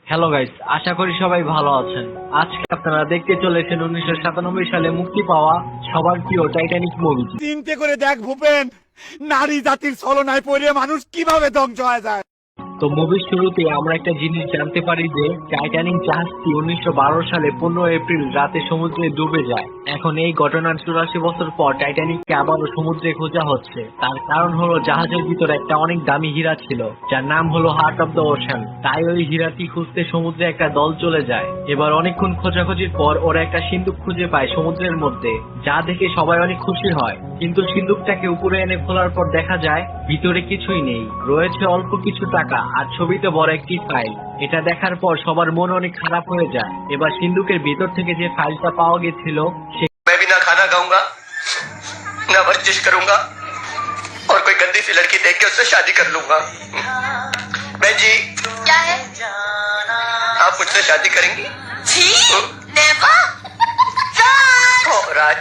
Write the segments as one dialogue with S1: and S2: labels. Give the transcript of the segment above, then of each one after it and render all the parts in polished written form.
S1: Hello guys, আশা করি সবাই ভালো আছেন। আজকে আপনারা দেখতে চলেছেন 1997 সালে মুক্তি পাওয়া সবার প্রিয় টাইটানিক মুভিটি।
S2: চিন্তে করে দেখ ভূপেন, নারী জাতির ছলনায় পড়ে মানুষ কিভাবে ধ্বংস হয়ে যায়।
S1: তো মুভির শুরুতে আমরা একটা জিনিস জানতে পারি যে টাইটানিক জাহাজটি 1912 সালে 15 এপ্রিল রাতে সমুদ্রে ডুবে যায়। এখন এই ঘটনার 84 বছর পর টাইটানিককে আবারও সমুদ্রে খোঁজা হচ্ছে। তার কারণ হলো জাহাজের ভিতরে একটা অনেক দামি হীরা ছিল, যার নাম হলো হার্ট অফ দ্য ওশান। তাই ওই হীরাটি খুঁজতে সমুদ্রে একটা দল চলে যায়। এবার অনেকক্ষণ খোঁজাখুঁজির পর ওরা একটা সিন্দুক খুঁজে পায় সমুদ্রের মধ্যে, যা দেখে সবাই অনেক খুশি হয়। কিন্তু সিন্দুকটাকে উপরে এনে খোলার পর দেখা যায় ভিতরে কিছুই নেই, রয়েছে অল্প কিছু টাকা আর ছবিতে বড় একটি ফাইল। এটা দেখার পর সবার মন অনেক খারাপ হয়ে যায়। এবার সিন্ধুকের ভিতর থেকে যে ফাইলটা পাওয়া গেছিল
S3: मैं भी ना खाना खाऊंगा, ना वर्जिश करूंगा और कोई गंदी सी लड़की देख के उससे शादी कर लूंगा। बहन जी,
S4: क्या है?
S3: आप मुझसे शादी करेंगी?
S4: छी, नेवर।
S3: और आज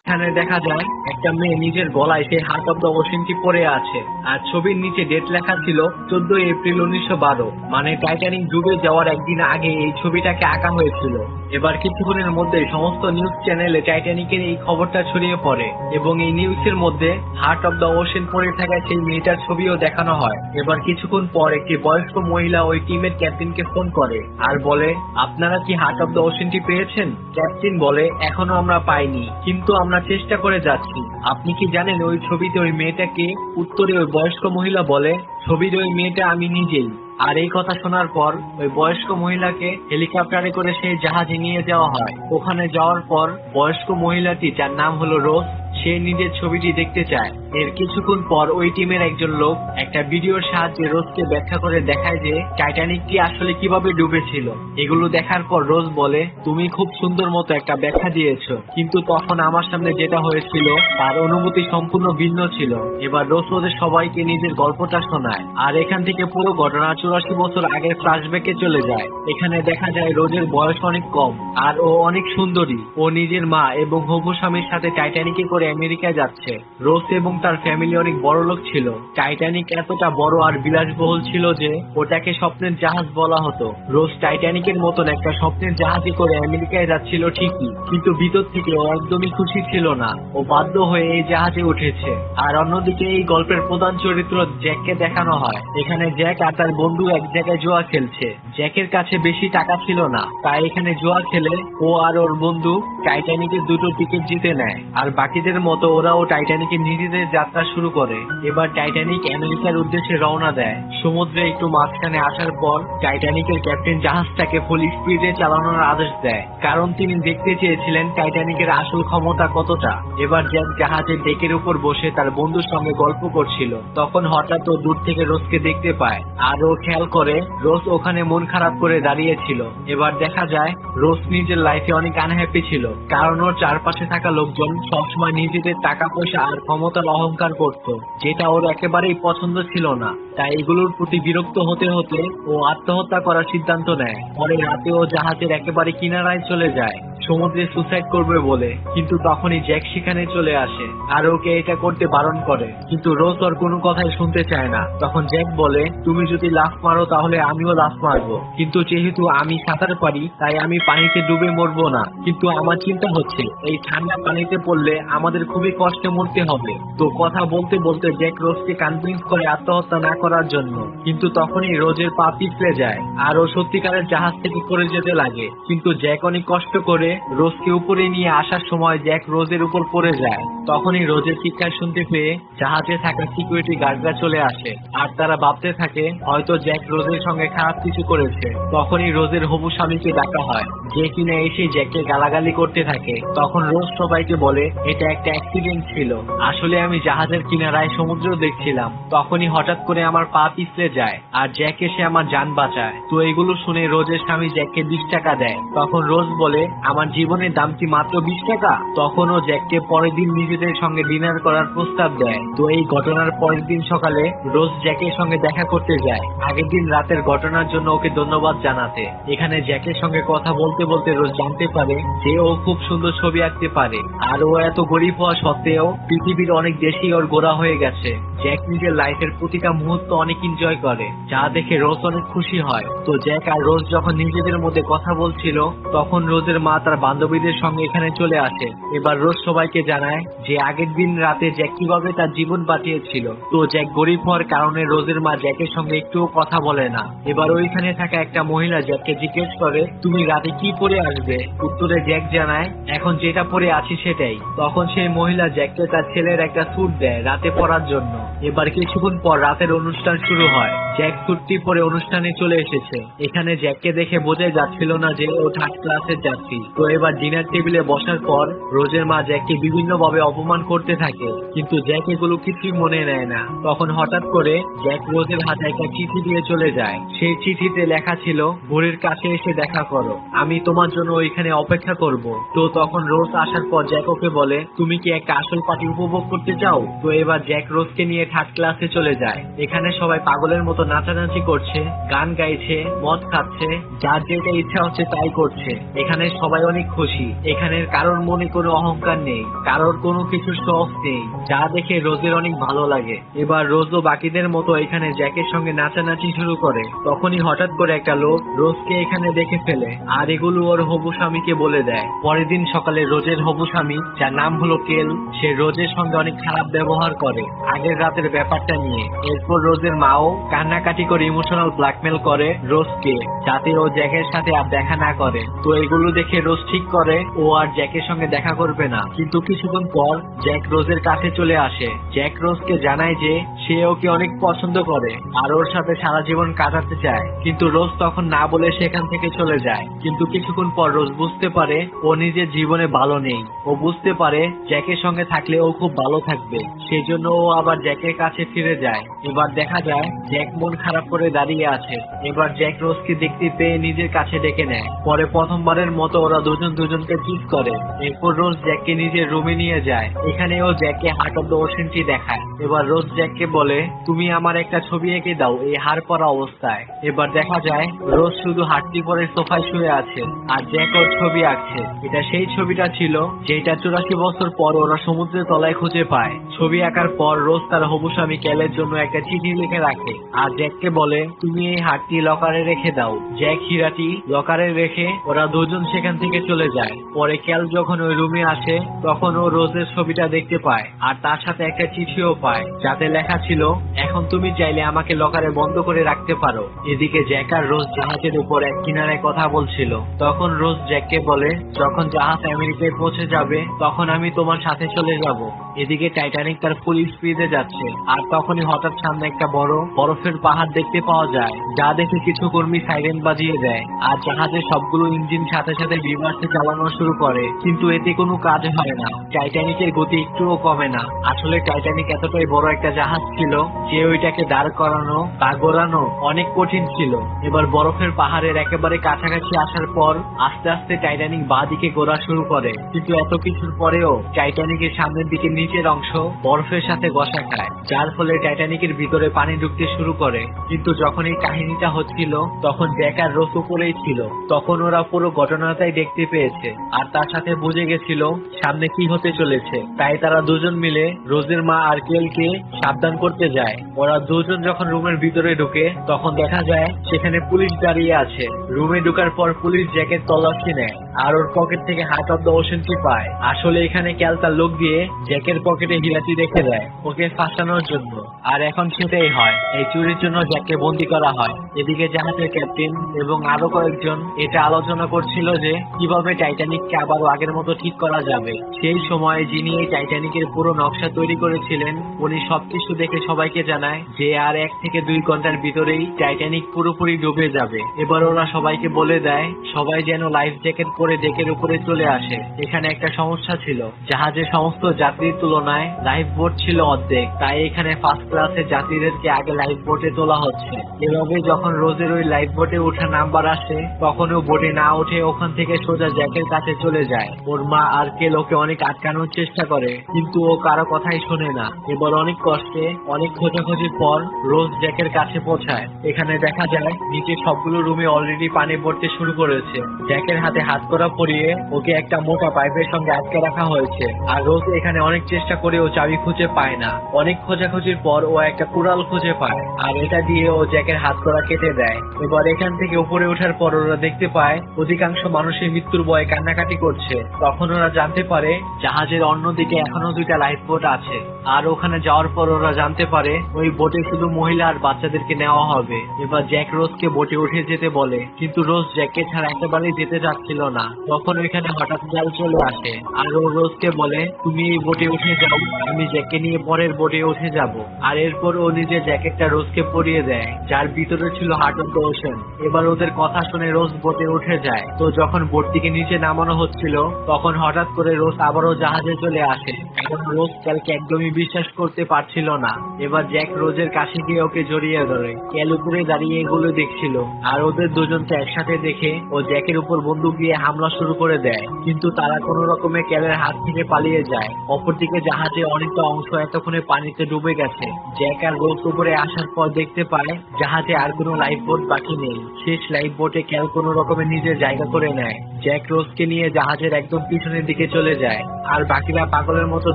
S1: এখানে দেখা যায় একটা মেয়ে নিজের গলায় সেই হার্ট অফ দ্য ওশানটি পরে আছে, আর ছবির নিচে ডেট লেখা ছিল 14 এপ্রিল 1912, মানে টাইটানিক ডুবে যাওয়ার একদিন আগে এই ছবিটাকে আঁকা হয়েছিল। এবার কিছুক্ষণের মধ্যে সমস্ত নিউজ চ্যানেলে টাইটানিকের এই খবরটা ছড়িয়ে পড়ে এবং এই নিউজের মধ্যে হার্ট অফ দ্য ওশান পড়ে থাকা সেই মেয়েটার ছবিও দেখানো হয়। এবার কিছুক্ষণ পর একটি বয়স্ক মহিলা ওই টিমের ক্যাপ্টেনকে ফোন করে আর বলে, আপনারা কি হার্ট অফ দ্য ওশানটি পেয়েছেন? ক্যাপ্টেন বলে, এখনো আমরা পাইনি, কিন্তু আমরা চেষ্টা করে যাচ্ছি। আপনি কি জানেন ওই ছবিতে ওই মেয়েটাকে? উত্তরে ওই বয়স্ক মহিলা বলে, ছবির ওই মেয়েটা আমি নিজেই। আর এই কথা শোনার পর ওই বয়স্ক মহিলাকে হেলিকপ্টারে করে সেই জাহাজে নিয়ে যাওয়া হয়। ওখানে যাওয়ার পর বয়স্ক মহিলাটি, যার নাম হলো রোজ, সে নিজের ছবিটি দেখতে চায়। এর কিছুক্ষণ পর ওই টিমের একজন লোক একটা ভিডিওর সাহায্যে রোজকে ব্যাখ্যা করে দেখায় যে টাইটানিকটি আসলে কিভাবে ডুবেছিল। এগুলো দেখার পর রোজ বলে, তুমি খুব সুন্দর মতো একটা ব্যাখ্যা দিয়েছো, কিন্তু তখন আমার সামনে যেটা হয়েছিল তার অনুভূতি সম্পূর্ণ ভিন্ন ছিল। এবার রোজ ওদের সবাইকে নিজের গল্পটা শোনায়, আর এখান থেকে পুরো ঘটনা 84 বছর আগের ফ্ল্যাশব্যাকে চলে যায়। এখানে দেখা যায় রোজের বয়স অনেক কম, আর ও অনেক সুন্দরী। ও নিজের মা এবং হবু স্বামীর সাথে টাইটানিকে করে আমেরিকায় যাচ্ছে। রোজ এবং তার ফ্যামিলি অনেক বড় লোক ছিল। টাইটানিক এতটা বড় আর বিলাসবহুল ছিল যে ওটাকে স্বপ্নের জাহাজ বলা হতো। রোজ টাইটানিকের মতন একটা স্বপ্নের জাহাজে করে আমেরিকায় যাচ্ছিল ঠিকই, কিন্তু ভিতর থেকে ও একদমই খুশি ছিল না। ও বাধ্য হয়ে এই জাহাজে উঠেছে। আর অন্যদিকে এই গল্পের প্রধান চরিত্র জ্যাককে দেখানো হয়। এখানে জ্যাক আর তার বন্ধু এক জায়গায় জুয়া খেলছে। জ্যাকের কাছে বেশি টাকা ছিল না, তাই এখানে জুয়া খেলে ও আর ওর বন্ধু টাইটানিকের 2টো টিকিট জিতে নেয়। আর বাকিদের মতো ওরাও টাইটানিকে নিজেদের যাত্রা শুরু করে। এবার টাইটানিক আমেরিকার উদ্দেশ্যে রওনা দেয়। সমুদ্রে একটু মাঝখানে আসার পর টাইটানিকের ক্যাপ্টেন জাহাজটাকে ফুল স্পিডে চালানোর আদেশ দেয়, কারণ তিনি দেখতে চেয়েছিলেন টাইটানিকের আসল ক্ষমতা কতটা। এবার জ্যাক জাহাজের ডেকের উপর বসে তার বন্ধুর সঙ্গে গল্প করছিল। তখন হঠাৎ ও দূর থেকে রোজকে দেখতে পায়, আর ও খেয়াল করে রোজ ওখানে মন খারাপ করে দাঁড়িয়েছিল। এবার দেখা যায় রোজ নিজের লাইফে অনেক আনহ্যাপি ছিল, কারণ ওর চারপাশে থাকা লোকজন সবসময় নিজেদের টাকা পয়সা আর ক্ষমতার অহংকার করত, যেটা ওর একেবারেই পছন্দ ছিল না। তাই এগুলোর প্রতি বিরক্ত হতে হতে ও আত্মহত্যা করার সিদ্ধান্ত নেয়। পরে রাতে ও জাহাজের একেবারে কিনারায় চলে যায় সমুদ্রে সুসাইড করবে বলে, কিন্তু তখনই জ্যাক সেখানে চলে আসে আর ওকে এটা করতে বারণ করে। কিন্তু রোজ ওর কোনো কথাই শুনতে চায় না। তখন জ্যাক বলে, তুমি যদি লাফ মারো তাহলে আমিও লাফ মারবো, কিন্তু যেহেতু আমি সাঁতার পারি তাই আমি পানিতে ডুবে মরবো না। কিন্তু আমার চিন্তা হচ্ছে এই ঠান্ডা পানিতে পড়লে আমাদের খুবই কষ্টে মরতে হবে। তো কথা বলতে বলতে জ্যাক রোজকে কনভিন্স করে আত্মহত্যা না করার জন্য, কিন্তু তখনই রোজের পা পিছলে যায় আর ও সত্যিকারের জাহাজ থেকে পড়ে যেতে লাগে। কিন্তু জ্যাক অনেক কষ্ট করে রোজকে উপরে নিয়ে আসার সময় জ্যাক রোজের উপর পড়ে যায়। তখনই রোজের চিৎকার শুনতে পেয়ে জাহাজে থাকা সিকিউরিটি গার্ডরা চলে আসে, আর তারা ভাবতে থাকে হয়তো জ্যাক রোজের সঙ্গে খারাপ কিছু করেছে। তখনই রোজের হবু স্বামীকে ডাকা হয়, যে কিনা এসে জ্যাককে গালাগালি করতে থাকে। তখন রোজ সবাইকে বলে, এটা একটা অ্যাক্সিডেন্ট ছিল, আসলে আমি জাহাজের কিনারায় সমুদ্র দেখছিলাম। তখনই হঠাৎ করে আমার পা পিছলে যায় আর জ্যাক এসে আমার জান বাঁচায়। তো এগুলো শুনে রোজের স্বামী জ্যাককে 20 টাকা দেয়। তখন রোজ বলে, আমার জীবনের দাম কি মাত্র 20 টাকা? তখনও জ্যাককে পরের দিন নিজেদের সঙ্গে ডিনার করার প্রস্তাব দেয়। তো এই ঘটনার পরের দিন সকালে রোজ জ্যাকের সঙ্গে দেখা করতে যায়, আগের দিন রাতের ঘটনার জন্য ওকে ধন্যবাদ জানাতে। এখানে জ্যাকের সঙ্গে কথা বলতে বলতে বলতে রোজ জানতে পারে যে ও খুব সুন্দর ছবি আঁকতে পারে, আর ও এত গরিব হওয়া সত্ত্বেও পৃথিবীর অনেক দেশেই ওর ঘোরা হয়ে গেছে। জ্যাক নিজের লাইফের প্রতিটা মুহূর্ত অনেক এনজয় করে, যা দেখে রোজ অনেক খুশি হয়। তো জ্যাক আর রোজ যখন নিজেদের মধ্যে কথা বলছিল, তখন রোজের মা তার বান্ধবীদের সঙ্গে এখানে চলে আসে। এবার রোজ সবাইকে জানায় যে আগের দিন রাতে জ্যাক কিভাবে তার জীবন বাঁচিয়েছিল। তো জ্যাক গরিব হওয়ার কারণে রোজের মা জ্যাকের সঙ্গে একটুও কথা বলে না। এবার ওইখানে থাকা একটা মহিলা জ্যাককে জিজ্ঞেস করে, তুমি রাতে কি পরে আসবে? উত্তরে জ্যাক জানায়, এখন যেটা পরে আছি সেটাই। তখন সেই মহিলা জ্যাককে তার ছেলের একটা স্যুট দেয় রাতে পরার জন্য। এবার কিছুক্ষণ পর রাতের অনুষ্ঠান শুরু হয়। জ্যাক স্যুটটি পরে অনুষ্ঠানে চলে এসেছে। এখানে জ্যাককে দেখে বোঝাই যাচ্ছিল না যে ও থার্ড ক্লাসের যাত্রী। তো এবার ডিনার টেবিলে বসার পর রোজের মা জ্যাককে বিভিন্ন ভাবে অপমান করতে থাকে, কিন্তু জ্যাক এগুলো কিছুই মনে নেয় না। তখন হঠাৎ করে জ্যাক রোজের হাতে একটা চিঠি দিয়ে চলে যায়। সেই চিঠিতে লেখা ছিল, ঘড়ির কাছে এসে দেখা করো, আমি তোমার জন্য ওইখানে অপেক্ষা করব। তো তখন রোজ আসার পর জ্যাক ওকে বলে, তুমি কি একটা আসল পার্টি উপভোগ করতে চাও? তো এবার জ্যাক রোজকে নিয়ে থার্ড ক্লাসে চলে যায়। এখানে সবাই পাগলের মতো নাচানাচি করছে, গান গাইছে, মদ খাচ্ছে, যার যেটা ইচ্ছা হচ্ছে তাই করছে। এখানে সবাই অনেক খুশি। এখানের কারোর মনে কোনো অহংকার নেই, কারোর কোনো কিছু শখ নেই, যা দেখে রোজের অনেক ভালো লাগে। এবার রোজও বাকিদের মতো এখানে জ্যাকের সঙ্গে নাচানাচি শুরু করে। তখনই হঠাৎ করে একটা লোক রোজকে এখানে দেখে ফেলে, আর এগুলো ওর হবু স্বামীকে বলে দেয়। পরের দিন সকালে রোজের হবু স্বামী, যার নাম হলো কেল, সে রোজের সঙ্গে অনেক খারাপ ব্যবহার করে আগের রাতের ব্যাপারটা নিয়ে। এরপর রোজের মাও কান্নাকাটি করে ইমোশনাল ব্ল্যাকমেল করে রোজকে, যাতে ও জ্যাকের সাথে আর দেখা না করে। তো এগুলো দেখে রোজ ঠিক করে ও আর জ্যাকের সঙ্গে দেখা করবে না। কিন্তু কিছুক্ষণ পর জ্যাক রোজের কাছে চলে আসে। জ্যাক রোজকে জানায় যে সে ওকে অনেক পছন্দ করে আর ওর সাথে সারা জীবন কাটাতে চায়, কিন্তু রোজ তখন না বলে সেখান থেকে চলে যায়। কিন্তু কিছুক্ষণ পর রোজ বুঝতে পারে ও নিজের জীবনে ভালো নেই। ও বুঝতে পারে জ্যাকের সঙ্গে থাকলে ও খুব ভালো থাকবে, সেই জন্য ও আবার জ্যাকের কাছে ফিরে যায়। এবার দেখা যায় জ্যাক মন খারাপ করে দাঁড়িয়ে আছে। এবার জ্যাক রোজকে দেখতে পেয়ে নিজের কাছে ডেকে নেয়। পরে প্রথমবারের মতো ওরা দুজন দুজনকে কিস করে। এরপর রোজ জ্যাককে নিজের রুমে নিয়ে যায়। এখানে ও জ্যাককে হার্ট অফ দ্য ওশেনটি দেখায়। এবার রোজ জ্যাককে বলে, তুমি আমার একটা ছবি এঁকে দাও এই হাড় পরা অবস্থায়। এবার দেখা যায় রোজ শুধু হাঁটতি পরে সোফায় শুয়ে আছে আর জ্যাক ওর ছবি আঁকছে। এটা সেই ছবিটা ছিল যেটা 84 বছর পর ওরা সমুদ্রের তলায় খুঁজে পায়। ছবি আঁকার পর রোজ তার হবু স্বামী ক্যালের জন্য একটা চিঠি লিখে রাখে আর জ্যাককে বলে, তুমি এই হাড়টি লকারে রেখে দাও। জ্যাক হীরাটি লকারে রেখে ওরা দুজন সেখান থেকে চলে যায়। পরে ক্যাল যখন ওই রুমে আসে তখন ও রোজের ছবিটা দেখতে পায় আর তার সাথে একটা চিঠিও পায়, যাতে লেখা ছিল, এখন তুমি চাইলে আমাকে লকারে বন্ধ করে রাখতে পারো। এদিকে জ্যাক আর রোজ জাহাজের উপর এক কিনারায় কথা বলছিল। তখন রোজ জ্যাককে বলে, যখন জাহাজ আমেরিকায় পৌঁছে যাবে তখন আমি তোমার সাথে চলে যাব। এদিকে টাইটানিক তার ফুল স্পিডে যাচ্ছে আর তখনই হঠাৎ সামনে একটা বড় বরফের পাহাড় দেখতে পাওয়া যায়, যা দেখে কিছু কর্মী সাইরেন বাজিয়ে দেয় আর জাহাজের সবগুলো ইঞ্জিন সাথে সাথে রিভার্সে চালানো শুরু করে। কিন্তু এতে কোনো কাজ হয় না, টাইটানিকের গতি একটুও কমে না। আসলে টাইটানিক এতটাই বড় একটা জাহাজ ছিল যে ওইটাকে দাঁড় করানো বা ঘোরানো অনেক কঠিন ছিল। এবার বরফের পাহাড়ের একেবারে কাছাকাছি আসার পর আস্তে আস্তে টাইটানিক বাঁ দিকে ঘোরা শুরু করে, কিন্তু এত কিছুর পরেও টাইটানিকের সামনের দিকে নিচের অংশ বরফের সাথে ঘষা খায়, যার ফলে টাইটানিকের ভিতরে পানি ঢুকতে শুরু করে। কিন্তু যখন এই কাহিনীটা হচ্ছিল তখন জ্যাক আর রোজ উপরেই ছিল। তখন ওরা পুরো ঘটনাটাই দেখতে পেয়েছে আর তার সাথে বুঝে গেছিল সামনে কি হতে চলেছে। তাই তারা দুজন মিলে রোজের মা আর কেলকে সাবধান করতে যায়। ওরা দুজন যখন রুমের ভিতরে ঢুকে তখন দেখা যায় সেখানে পুলিশ দাঁড়িয়ে আছে। রুমে ঢোকার পর পুলিশ জ্যাকের তল্লাশি নেয় আর ওর পকেট থেকে হার্ট অফ দ্য ওশেনটি পায়। আসলে এখানে ক্যাল তার লোক দিয়ে জ্যাকের পকেটে হীরাটি রেখে দেয় ওকে ফাঁসানোর জন্য, আর এখন সেটাই হয়। এই চুরির জন্য জ্যাককে বন্দি করা হয়। এদিকে জাহাজের ক্যাপ্টেন এবং আরো কয়েকজন এটা আলোচনা করছিল যে কিভাবে টাইটানিককে আবারও আগের মতো ঠিক করা যাবে। সেই সময় যিনি এই টাইটানিকের পুরো নকশা তৈরি করেছিলেন উনি সবকিছু দেখে সবাইকে জানায় যে আর 1 থেকে 2 ঘন্টার ভিতরেই টাইটানিক পুরোপুরি ডুবে যাবে। এবার ওরা সবাইকে বলে দেয় সবাই যেন লাইফ জ্যাকেট পরে করে ডেকের উপরে চলে আসে। এখানে একটা সমস্যা ছিল, জাহাজের সমস্ত যাত্রীর তুলনায় লাইফ বোট ছিল অর্ধেক, তাই এখানে ফার্স্ট ক্লাসের যাত্রীদেরকে আগে লাইফ বোটে তোলা হচ্ছে। এভাবে যখন রোজের ওই লাইফ বোটে ওঠার নাম্বার আসে, তখন ও বোটে না উঠে ওখান থেকে সোজা জ্যাকের কাছে চলে যায়। ওর মা আর কেল ওকে অনেক আটকানোর চেষ্টা করে, কিন্তু ও কারো কথাই শোনে না। এবার অনেক কষ্টে অনেক খোঁজাখুঁজির পর রোজ জ্যাকের কাছে পৌঁছায়। এখানে দেখা যায় নিচে সবগুলো রুমে অলরেডি পানি পড়তে শুরু করেছে। জ্যাকের হাতে হাত করা পরিয়ে ওকে একটা মোটা পাইপের সঙ্গে আটকে রাখা হয়েছে। আর রোজ এখানে অনেক চেষ্টা করেও চাবি খুঁজে পায় না। অনেক খোঁজাখুঁজির পর ও একটা কুড়াল খুঁজে পায়, আর এটা দিয়ে ও জ্যাকের হাত করা কেটে দেয়। এবার এখান থেকে উপরে ওঠার পর ওরা দেখতে পায় অধিকাংশ মানুষের মৃত্যুর ভয়ে কান্নাকাটি করছে। তখন ওরা জানতে পারে জাহাজের অন্যদিকে এখনো 2টা লাইফ বোট আছে। আর ওখানে যাওয়ার পর ওরা জানতে পারে ওই বোটে শুধু মহিলা আর বাচ্চাদেরকে নেওয়া হবে। এবার জ্যাক রোজকে বোটে উঠে যেতে বলে, কিন্তু রোজ জ্যাককে ছাড়া একেবারেই যেতে চাচ্ছিল না। তখন ওইখানে হঠাৎ জাল চলে আসে, আর ও রোজকে বলে, তুমি এই বোটে উঠে যাও, আমি জ্যাককে নিয়ে পরের বোটে উঠে যাব। আর এরপর ও নিজের জ্যাকেটটা রোজকে পরিয়ে দেয়, যার ভিতরে ছিল হার্ট অফ দ্য ওশেন। এবার ওদের কথা শুনে রোজ বোটে উঠে যায়। তো যখন বোট থেকে নিচে নামানো হচ্ছিল, তখন হঠাৎ করে রোজ আবারও জাহাজে চলে আসে, কারণ রোজ ক্যালকে একদমই বিশ্বাস করতে পারছিল না। এবার জ্যাক রোজের কাছে গিয়ে ওকে জড়িয়ে ধরে। ক্যাল উপরে দাঁড়িয়ে এগুলো দেখছিল, আর ওদের দুজনকে একসাথে দেখে ও জ্যাকের উপর বন্দুক দিয়ে হামলা শুরু করে দেয়, কিন্তু তারা কোনো রকমে ক্যালের হাত থেকে পালিয়ে যায়। অপরদিকে জাহাজে অনেকটা অংশ এতক্ষণে পানিতে ডুবে গেছে। জ্যাক আর রোজ উপরে আসার পর দেখতে পায় জাহাজে আর কোনো লাইফ বোট বাকি নেই। শেষ লাইফ বোটে ক্যাল কোনো রকমে নিজের জায়গা করে নেয়। জ্যাক রোজকে নিয়ে জাহাজের একদম পিছনের দিকে চলে যায়, আর বাকিরা পাগলের মতো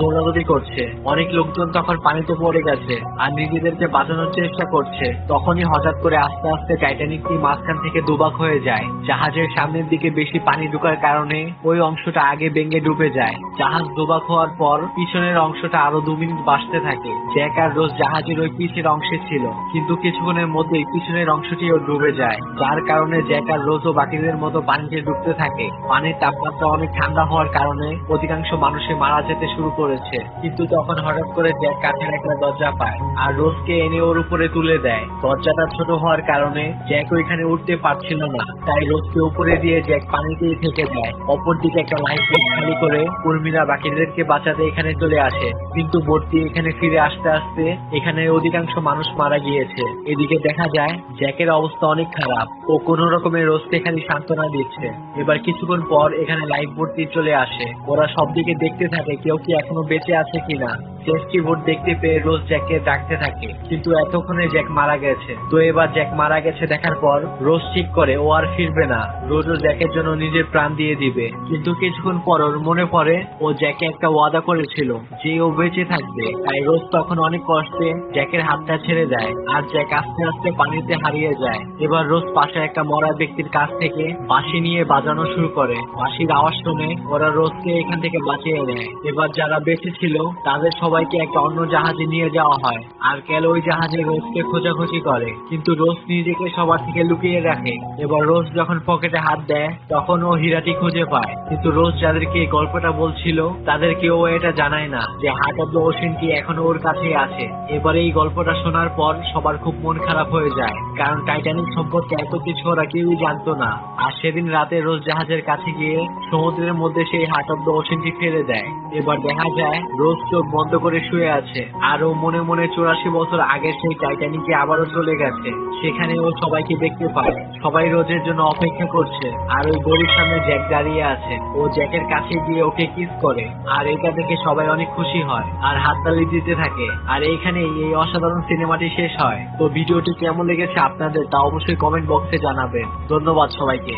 S1: দৌড়াদৌড়ি করছে। অনেক লোকজন তখন পানিতে পড়ে গেছে আর নিজেদেরকে বাঁচানোর চেষ্টা করছে। তখনই হঠাৎ করে আস্তে আস্তে টাইটানিকটি মাঝখান থেকে দুভাগ হয়ে যায়। জাহাজের সামনের দিকে বেশি পানি ঢোকার কারণে ওই অংশটা আগে ভেঙে ডুবে যায়। জাহাজ দুভাগ হওয়ার পর পিছনের অংশটা আরো 2 মিনিট বাঁচতে থাকে। জ্যাক আর রোজ জাহাজের ওই পিছের অংশে ছিল, কিন্তু কিছুক্ষণের মধ্যেই পিছনের অংশটিও ডুবে যায়, যার কারণে জ্যাক আর রোজও বাকিদের মতো পানিতে ডুবতে থাকে। পানির তাপমাত্রা অনেক ঠান্ডা হওয়ার কারণে অধিকাংশ মানুষে মারা যেতে শুরু করেছে। কিন্তু তখন হঠাৎ করে জ্যাক কাঠের একটা দরজা পায়, আর রোজকে এনে ওর উপরে তুলে দেয়। দরজাটা ছোট হওয়ার কারণে জ্যাক ওইখানে উঠতে পারছিল না, তাই রোজকে উপরে দিয়ে জ্যাক পানিতেই থেকে যায়। অপরদিকে একটা লাইফ বোট খালি করে উর্মিলা বাকিদেরকে বাঁচাতে এখানে চলে আসে, কিন্তু বোটটি এখানে ফিরে আসতে আসতে এখানে অধিকাংশ মানুষ মারা গিয়েছে। এদিকে দেখা যায় জ্যাকের অবস্থা অনেক খারাপ। ও কোনো রকমে রোজকে খালি সান্ত্বনা দিচ্ছে। এবার কিছুক্ষণ পর এখানে লাইফ বোটটি চলে আসে। ওরা সব দিকে দেখতে থাকে কেউ কি এখনো বেঁচে আছে কিনা। সেফটি বোট দেখতে পেয়ে রোজ জ্যাককে ডাকতে থাকে, কিন্তু এতক্ষণে জ্যাক মারা গেছে। তো এবার জ্যাক মারা গেছে দেখার পর রোজ ঠিক করে ও আর ফিরবে না। রোজও জ্যাকের জন্য নিজের প্রাণ দিয়ে দিবে, কিন্তু কিছুক্ষণ পর ওর মনে পড়ে ও জ্যাকে একটা ওয়াদা করেছিল যে ও বেঁচে থাকবে। তাই রোজ তখন অনেক কষ্টে জ্যাকের হাতটা ছেড়ে দেয়, আর জ্যাক আস্তে আস্তে পানিতে হারিয়ে যায়। এবার রোজ পাশে একটা মরা ব্যক্তির কাছ থেকে বাঁশি নিয়ে বাজানো শুরু করে। বাঁশির আওয়াজ শুনে ওরা রোজকে এখান থেকে বাঁচিয়ে নেয়। এবার যারা বেঁচে ছিল তাদের সবাইকে একটা অন্য জাহাজে নিয়ে যাওয়া হয়, আর ক্যাল ওই জাহাজে রোজকে খোঁজাখুঁজি করে, কিন্তু রোজ নিজেকে সবার থেকে লুকিয়ে রাখে। এবার রোজ যখন পকেটে হাত দেয় তখন ও হীরাটি খুঁজে পায়, কিন্তু রোজ যাদেরকে এই গল্পটা বলছিল তাদেরকে ও এটা জানায় না যে হার্ট অফ দ্য ওশেনটি এখনো ওর কাছেই আছে। এবার এই গল্পটা শোনার পর সবার খুব মন খারাপ হয়ে যায়, কারণ টাইটানিক সম্পর্কে এত কিছু ওরা কেউই জানতো না। আর সেদিন রাতে রোজ জাহাজের কাছে গিয়ে সমুদ্রের মধ্যে সেই হার্ট অফ দ্য ওশেনটি ফেলে দেয়। এবার দেখা যায় রোজ চোখ বন্ধ করে শুয়ে আছে, আর ও মনে মনে 84 বছর আগের সেই টাইটানিকে আবারও চলে গেছে। সেখানে ও সবাইকে দেখতে পায়, সবাই রোজের জন্য অপেক্ষা করছে, আর ওই গড়ির সামনে জ্যাক দাঁড়িয়ে আছে। ও জ্যাকের কাছে গিয়ে ওকে কিস করে, আর এটা দেখে সবাই অনেক খুশি হয় আর হাততালি দিতে থাকে। আর এইখানেই এই অসাধারণ সিনেমাটি শেষ হয়। তো ভিডিওটি কেমন লেগেছে আপনাদের তা অবশ্যই কমেন্ট বক্সে জানাবেন। ধন্যবাদ সবাইকে।